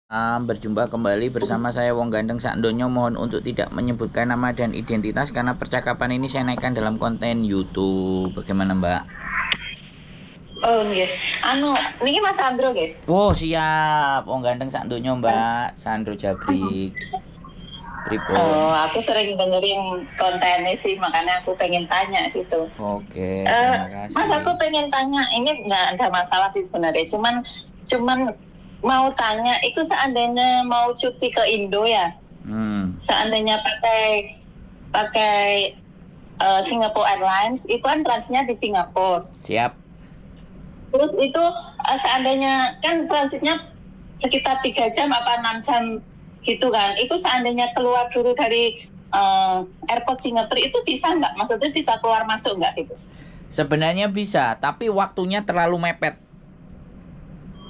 Berjumpa kembali bersama saya Wong Gandeng Sakdonyo. Mohon untuk tidak menyebutkan nama dan identitas karena percakapan ini saya naikkan dalam konten YouTube. Bagaimana, Mbak? Oh nggih. Niki Mas Sandro nggih. Oh, siap. Wong Gandeng Sakdonyo, Mbak. Sandro Jabrik. Oh, aku sering dengerin kontennya sih, makanya aku pengen tanya gitu. Oke, terima kasih. Mas, aku pengen tanya, ini nggak ada masalah sih sebenarnya, cuman mau tanya, itu seandainya mau cuti ke Indo ya, seandainya pakai Singapore Airlines, itu kan transitnya di Singapura. Siap. Terus itu seandainya kan transitnya sekitar 3 jam apa 6 jam gitu kan, itu seandainya keluar dulu dari airport Singapura itu bisa nggak? Maksudnya bisa keluar masuk nggak gitu? Sebenarnya bisa, tapi waktunya terlalu mepet.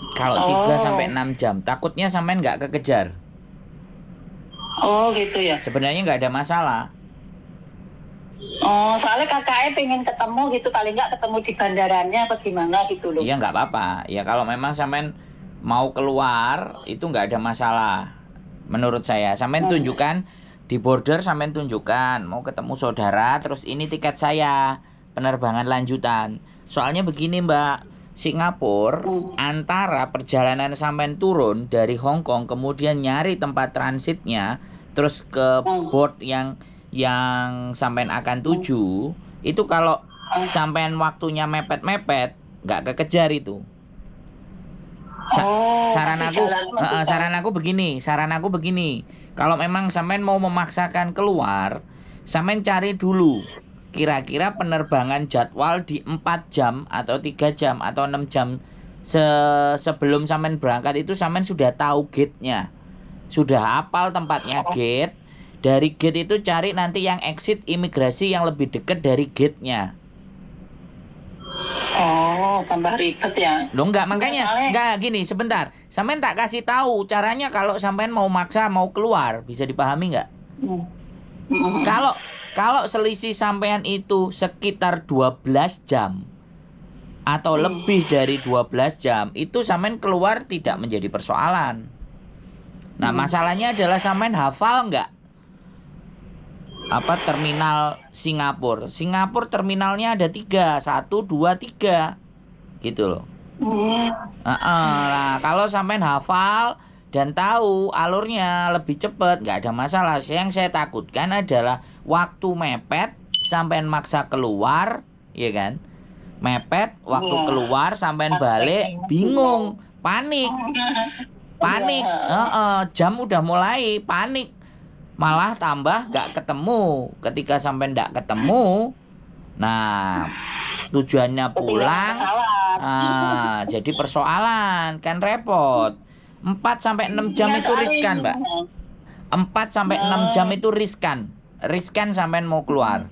Kalau 3-6 jam, takutnya sampean nggak kekejar. Oh gitu ya. Sebenarnya nggak ada masalah. Oh, soalnya kakaknya pengen ketemu gitu, paling nggak ketemu di bandaranya atau gimana gitu loh. Iya, nggak apa-apa. Ya kalau memang sampean mau keluar, itu nggak ada masalah. Menurut saya, sampean tunjukkan di border, sampean tunjukkan mau ketemu saudara, terus ini tiket saya, penerbangan lanjutan. Soalnya begini, Mbak. Singapura antara perjalanan sampean turun dari Hong Kong kemudian nyari tempat transitnya terus ke port yang sampean akan tuju, itu kalau sampean waktunya mepet-mepet nggak kekejar itu. Saran aku begini, kalau memang sampean mau memaksakan keluar, sampean cari dulu kira-kira penerbangan jadwal di 4 jam atau 3 jam atau 6 jam sebelum sampean berangkat itu sampean sudah tahu gate-nya. Sudah hafal tempatnya gate. Dari gate itu cari nanti yang exit imigrasi yang lebih dekat dari gate-nya. Oh, tambah ribet ya. Loh enggak, makanya enggak gini, sebentar. Sampean tak kasih tahu caranya kalau sampean mau maksa mau keluar, bisa dipahami enggak? Kalau selisih sampean itu sekitar 12 jam atau lebih dari 12 jam, itu sampean keluar tidak menjadi persoalan. Nah, masalahnya adalah sampean hafal enggak apa terminal Singapura? Singapura terminalnya ada 3, 1, 2, 3 gitu loh. Nah, kalau sampean hafal dan tahu alurnya lebih cepat, nggak ada masalah. Yang saya takutkan adalah waktu mepet, sampean maksa keluar, ya kan? Mepet, waktu keluar, sampean balik, bingung, panik, jam udah mulai, panik, malah tambah nggak ketemu. Ketika sampean nggak ketemu, nah tujuannya pulang, jadi persoalan, kan repot. 4-6 jam itu riskan, Mbak. 4-6 jam itu riskan sampean mau keluar.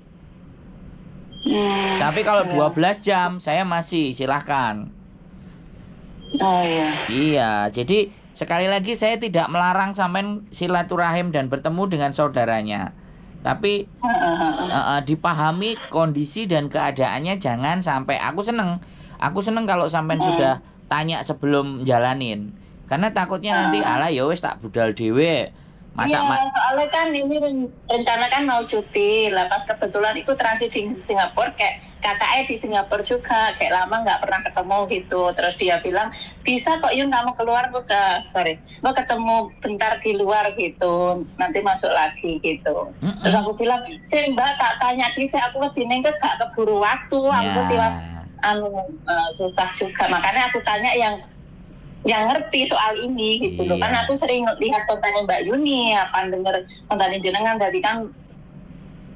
Tapi kalau 12 jam saya masih silahkan. Oh iya. Iya, jadi sekali lagi saya tidak melarang sampean silaturahim dan bertemu dengan saudaranya. Tapi dipahami kondisi dan keadaannya, jangan sampai aku seneng kalau sampean sudah tanya sebelum jalanin. Karena takutnya nanti alah ya wis tak budal dhewe. Soalnya kan ini rencana kan mau cuti lah, pas kebetulan itu transit di Singapura, kayak kakaknya di Singapura juga, kayak lama nggak pernah ketemu gitu. Terus dia bilang bisa kok Yun kamu keluar mau ketemu bentar di luar gitu, nanti masuk lagi gitu. Terus aku bilang sih Mbak tak tanya aku kesini gak keburu waktu, aku tiwas susah juga, makanya aku tanya yang ngerti soal ini gitu loh. Kan aku sering lihat kontennya Mbak Yuni, denger kontennya jenengan, jadi kan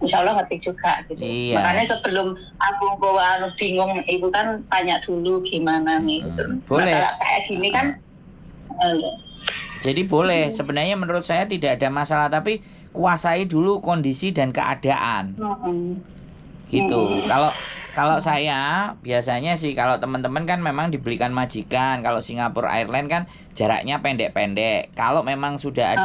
insya Allah ngerti juga gitu. Makanya sebelum aku bingung, ibu kan tanya dulu gimana nih gitu. Boleh. Kayak gini kan jadi boleh, sebenarnya menurut saya tidak ada masalah, tapi kuasai dulu kondisi dan keadaan. Gitu. Kalau saya biasanya sih, kalau teman-teman kan memang dibelikan majikan. Kalau Singapore Airlines kan jaraknya pendek-pendek. Kalau memang sudah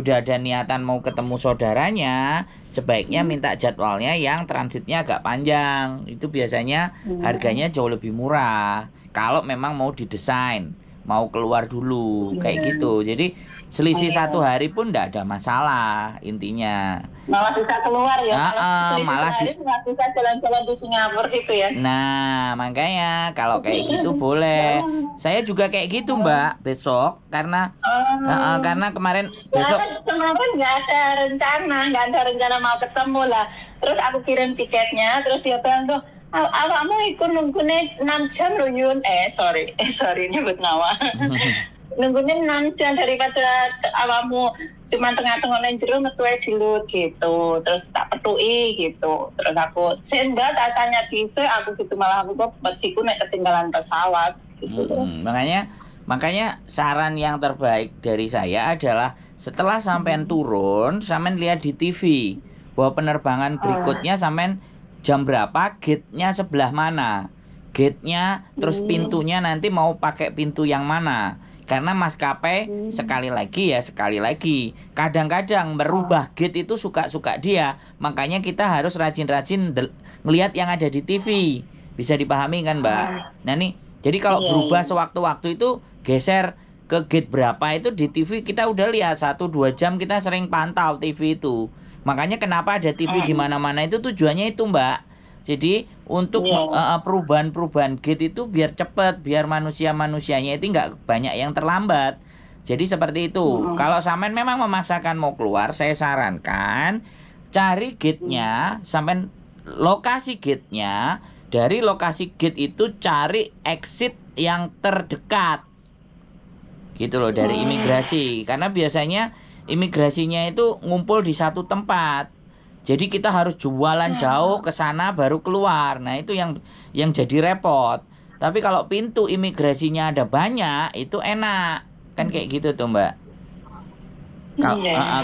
ada niatan mau ketemu saudaranya, sebaiknya minta jadwalnya yang transitnya agak panjang. Itu biasanya harganya jauh lebih murah. Kalau memang mau didesain mau keluar dulu kayak gitu. Jadi selisih 1 hari pun nggak ada masalah intinya. Malah bisa keluar ya. Kalau selisih Malah sehari nggak bisa jalan-jalan di Singapura gitu ya. Nah, makanya kalau kayak gitu boleh. Saya juga kayak gitu, Mbak, besok karena kemarin besok Kemarin nggak ada rencana mau ketemu lah. Terus aku kirim tiketnya, terus dia bilang tuh, awakmu ikut nunggunya 6 jam loh Yun. Sorry nyebut nama. Nunggunya 6 jam daripada awakmu cuma tengah-tengah nang jero metuwe dilut gitu. Terus tak petui gitu. Terus aku sehingga tak tanya dhisik aku gitu, malah aku kok betiku nek ketinggalan pesawat gitu. Makanya saran yang terbaik dari saya adalah setelah sampean turun, sampean lihat di TV bahwa penerbangan berikutnya sampean jam berapa, gate-nya sebelah mana. Gate-nya terus pintunya nanti mau pakai pintu yang mana. Karena maskapai sekali lagi kadang-kadang merubah gate itu suka-suka dia. Makanya kita harus rajin-rajin ngelihat yang ada di TV. Bisa dipahami kan, Mbak? Nah nih, jadi kalau berubah sewaktu-waktu itu geser ke gate berapa itu di TV kita udah lihat 1-2 jam kita sering pantau TV itu. Makanya kenapa ada TV di mana-mana itu tujuannya itu, Mbak. Jadi untuk perubahan-perubahan gate itu biar cepat, biar manusia-manusianya itu nggak banyak yang terlambat. Jadi seperti itu. Kalau sampean memang memaksakan mau keluar, saya sarankan cari gate-nya, sampean lokasi gate-nya. Dari lokasi gate itu cari exit yang terdekat. Gitu loh, dari imigrasi. Karena biasanya imigrasinya itu ngumpul di satu tempat. Jadi kita harus jualan jauh ke sana baru keluar. Nah, itu yang jadi repot. Tapi kalau pintu imigrasinya ada banyak, itu enak. Kan kayak gitu tuh, Mbak.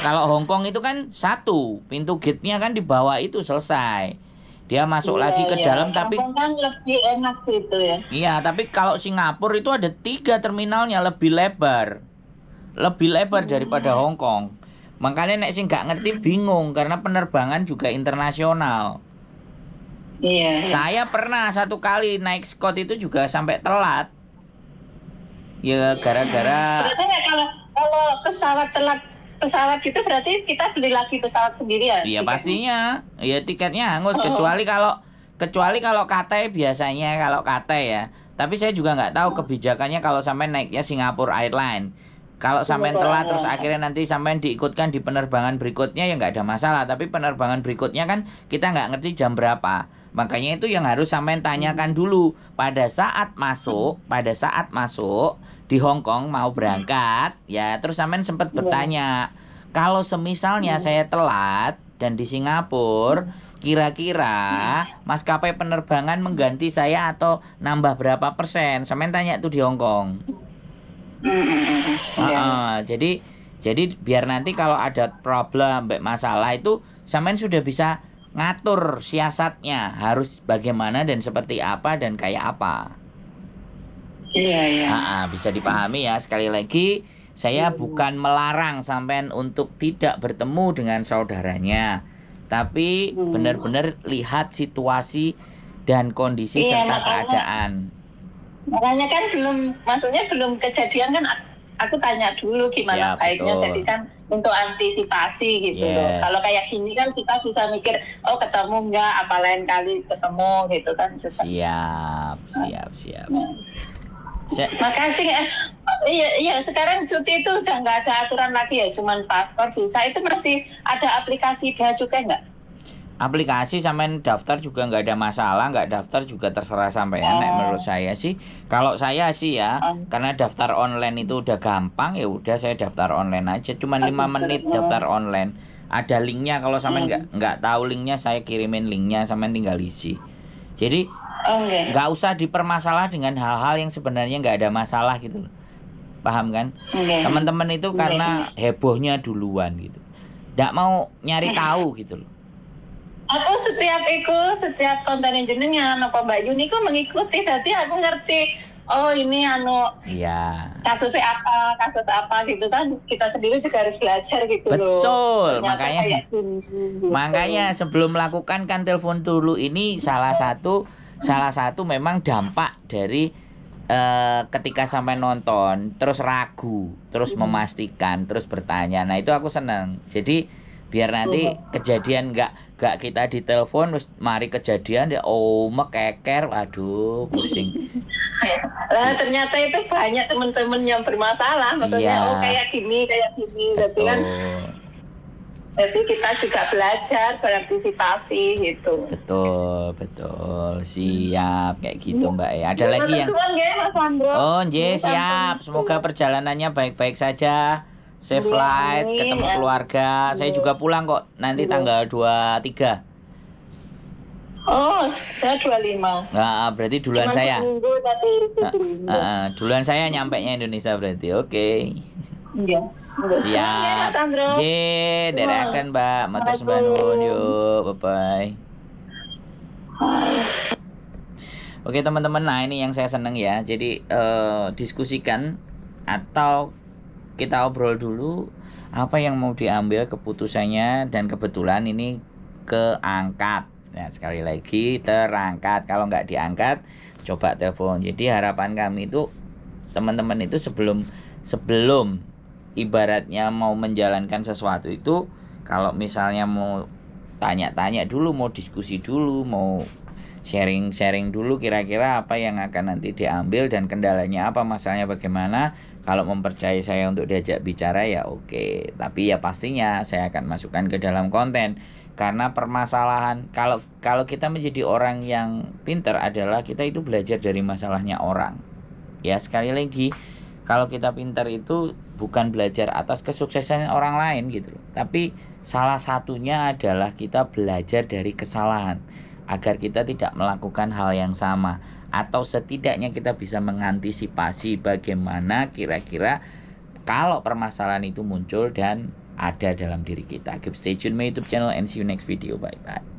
Kalau Hong Kong itu kan satu, pintu gate-nya kan di bawah itu selesai. Dia masuk lagi ke dalam, tapi Hong Kong kan lebih enak gitu ya. Iya, tapi kalau Singapura itu ada 3 terminalnya lebih lebar daripada Hong Kong. Makanya nek sing nggak ngerti bingung karena penerbangan juga internasional. Iya. Saya pernah 1 kali naik Scott itu juga sampai telat. Ya gara-gara. Berarti ya kalau pesawat gitu berarti kita beli lagi pesawat sendiri ya? Iya pastinya. Ya tiketnya hangus kecuali kalau KT biasanya kalau KT ya. Tapi saya juga nggak tahu kebijakannya kalau sampai naiknya Singapore Airlines. Kalau sampai telat terus akhirnya nanti sampai diikutkan di penerbangan berikutnya ya nggak ada masalah. Tapi penerbangan berikutnya kan kita nggak ngerti jam berapa. Makanya itu yang harus sampai tanyakan dulu pada saat masuk di Hong Kong mau berangkat ya. Terus sampai sempat bertanya kalau semisalnya saya telat dan di Singapura kira-kira maskapai penerbangan mengganti saya atau nambah berapa persen. Sampai tanya tuh di Hong Kong. Jadi biar nanti kalau ada problem masalah itu sampean sudah bisa ngatur siasatnya harus bagaimana dan seperti apa dan kayak apa. Iya. Bisa dipahami ya. Sekali lagi saya bukan melarang sampean untuk tidak bertemu dengan saudaranya, tapi benar-benar lihat situasi dan kondisi serta keadaan. Makanya kan belum kejadian kan aku tanya dulu gimana baiknya. Jadi kan untuk antisipasi gitu loh. Kalau kayak gini kan kita bisa mikir ketemu enggak, apa lain kali ketemu gitu kan. Siap. Makasih ya. Iya sekarang cuti itu udah nggak ada aturan lagi ya, cuman paspor visa. Itu masih ada aplikasi bea cukai nggak? Aplikasi sampean daftar juga nggak ada masalah, nggak daftar juga terserah sampean. Menurut saya sih, kalau saya sih ya, karena daftar online itu udah gampang ya udah saya daftar online aja, cuman 5 menit daftar online. Ada linknya, kalau sampean nggak tahu linknya saya kirimin linknya, sampean tinggal isi. Jadi nggak usah dipermasalah dengan hal-hal yang sebenarnya nggak ada masalah gitu, paham kan? Teman-teman itu karena hebohnya duluan gitu, nggak mau nyari tahu gitu loh. Aku setiap konten jenengan apa Mbak Yuni ku mengikuti, jadi aku ngerti ini kasus apa gitu kan, kita sendiri juga harus belajar gitu. Betul, makanya sebelum melakukan kan telepon dulu ini salah satu memang dampak dari ketika sampai nonton terus ragu, terus memastikan, terus bertanya. Nah, itu aku seneng. Jadi biar nanti kejadian nggak kita ditelepon terus mari kejadian ya keker, aduh pusing. Lah ternyata itu banyak teman-teman yang bermasalah, maksudnya Iya, kayak gini, jadi kan betul. jadi kita juga belajar berantisipasi gitu. Betul. Siap kayak gitu, Mbak ya. Ada lagi yang Teman-teman ya, Mas Sandro. Oh, nggih, Ini siap. sampai- Semoga perjalanannya baik-baik saja. Safe Iya, flight, amin. ketemu keluarga. Saya Iya. juga pulang kok nanti Iya. tanggal 23. Oh, saya 25. Nah, berarti duluan Cuma saya. seminggu tapi Duluan saya nyampainya Indonesia berarti. Oke. Iya. Siap. Mas Sandro. Nggih, derakan, Mbak. Matur sembah nuwun. Yuk, bye-bye. Oke teman-teman, nah ini yang saya seneng ya. Jadi diskusikan atau kita obrol dulu apa yang mau diambil keputusannya, dan kebetulan ini keangkat. Nah, sekali lagi terangkat. Kalau nggak diangkat, coba telepon. Jadi harapan kami itu teman-teman itu sebelum ibaratnya mau menjalankan sesuatu itu, kalau misalnya mau tanya-tanya dulu, mau diskusi dulu, mau sharing dulu kira-kira apa yang akan nanti diambil dan kendalanya apa, masalahnya bagaimana. Kalau mempercayai saya untuk diajak bicara ya oke, tapi ya pastinya saya akan masukkan ke dalam konten, karena permasalahan kalau kita menjadi orang yang pintar adalah kita itu belajar dari masalahnya orang. Ya sekali lagi, kalau kita pintar itu bukan belajar atas kesuksesan orang lain gitu loh, tapi salah satunya adalah kita belajar dari kesalahan agar kita tidak melakukan hal yang sama, atau setidaknya kita bisa mengantisipasi bagaimana kira-kira kalau permasalahan itu muncul dan ada dalam diri kita. Keep stay tune my YouTube channel and see you next video. Bye bye.